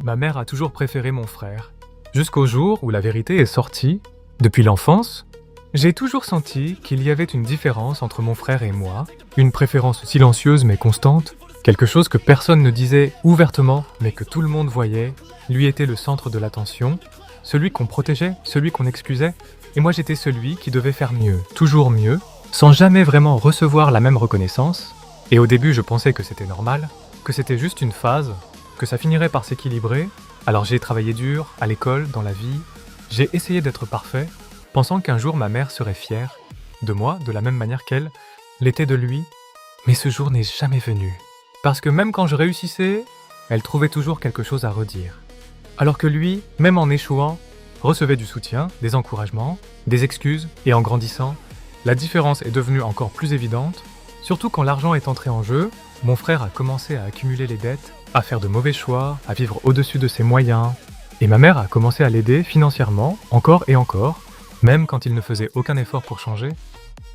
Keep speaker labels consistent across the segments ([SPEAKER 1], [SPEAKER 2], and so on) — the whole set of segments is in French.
[SPEAKER 1] Ma mère a toujours préféré mon frère. Jusqu'au jour où la vérité est sortie. Depuis l'enfance, j'ai toujours senti qu'il y avait une différence entre mon frère et moi, une préférence silencieuse mais constante, quelque chose que personne ne disait ouvertement mais que tout le monde voyait. Lui était le centre de l'attention, celui qu'on protégeait, celui qu'on excusait, et moi j'étais celui qui devait faire mieux, toujours mieux, sans jamais vraiment recevoir la même reconnaissance. Et au début je pensais que c'était normal, que c'était juste une phase, que ça finirait par s'équilibrer. Alors j'ai travaillé dur, à l'école, dans la vie, j'ai essayé d'être parfait, pensant qu'un jour ma mère serait fière de moi, de la même manière qu'elle l'était de lui. Mais ce jour n'est jamais venu. Parce que même quand je réussissais, elle trouvait toujours quelque chose à redire. Alors que lui, même en échouant, recevait du soutien, des encouragements, des excuses, et en grandissant, la différence est devenue encore plus évidente, surtout quand l'argent est entré en jeu. Mon frère a commencé à accumuler les dettes, à faire de mauvais choix, à vivre au-dessus de ses moyens, et ma mère a commencé à l'aider financièrement, encore et encore, même quand il ne faisait aucun effort pour changer.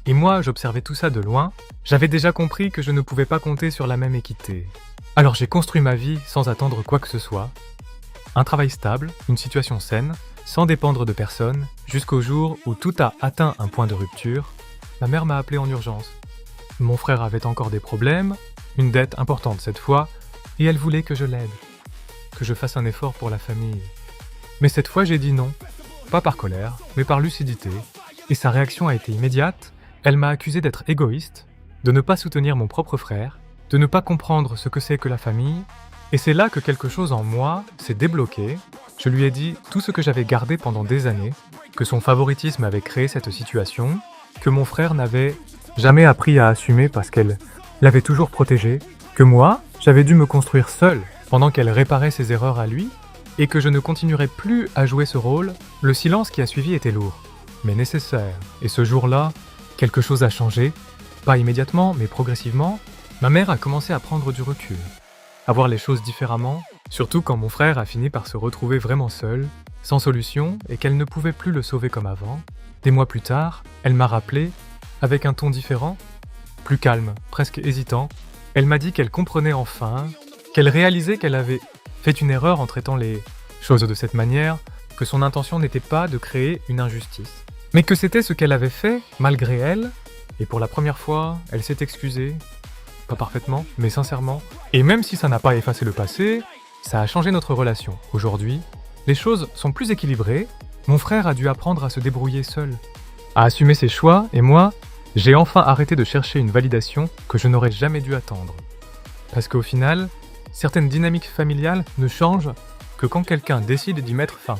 [SPEAKER 1] Et moi, j'observais tout ça de loin, j'avais déjà compris que je ne pouvais pas compter sur la même équité. Alors j'ai construit ma vie sans attendre quoi que ce soit, un travail stable, une situation saine, sans dépendre de personne, jusqu'au jour où tout a atteint un point de rupture. Ma mère m'a appelé en urgence. Mon frère avait encore des problèmes, une dette importante cette fois, et elle voulait que je l'aide, que je fasse un effort pour la famille. Mais cette fois j'ai dit non, pas par colère, mais par lucidité, et sa réaction a été immédiate. Elle m'a accusé d'être égoïste, de ne pas soutenir mon propre frère, de ne pas comprendre ce que c'est que la famille, et c'est là que quelque chose en moi s'est débloqué. Je lui ai dit tout ce que j'avais gardé pendant des années, que son favoritisme avait créé cette situation, que mon frère n'avait jamais appris à assumer parce qu'elle l'avait toujours protégé, que moi, j'avais dû me construire seul pendant qu'elle réparait ses erreurs à lui, et que je ne continuerais plus à jouer ce rôle. Le silence qui a suivi était lourd, mais nécessaire. Et ce jour-là, quelque chose a changé, pas immédiatement, mais progressivement. Ma mère a commencé à prendre du recul, à voir les choses différemment, surtout quand mon frère a fini par se retrouver vraiment seul, sans solution, et qu'elle ne pouvait plus le sauver comme avant. Des mois plus tard, elle m'a rappelé, avec un ton différent, plus calme, presque hésitant. Elle m'a dit qu'elle comprenait enfin, qu'elle réalisait qu'elle avait fait une erreur en traitant les choses de cette manière, que son intention n'était pas de créer une injustice, mais que c'était ce qu'elle avait fait malgré elle, et pour la première fois, elle s'est excusée, pas parfaitement, mais sincèrement, et même si ça n'a pas effacé le passé, ça a changé notre relation. Aujourd'hui, les choses sont plus équilibrées, mon frère a dû apprendre à se débrouiller seul, à assumer ses choix, et moi, j'ai enfin arrêté de chercher une validation que je n'aurais jamais dû attendre. Parce qu'au final, certaines dynamiques familiales ne changent que quand quelqu'un décide d'y mettre fin.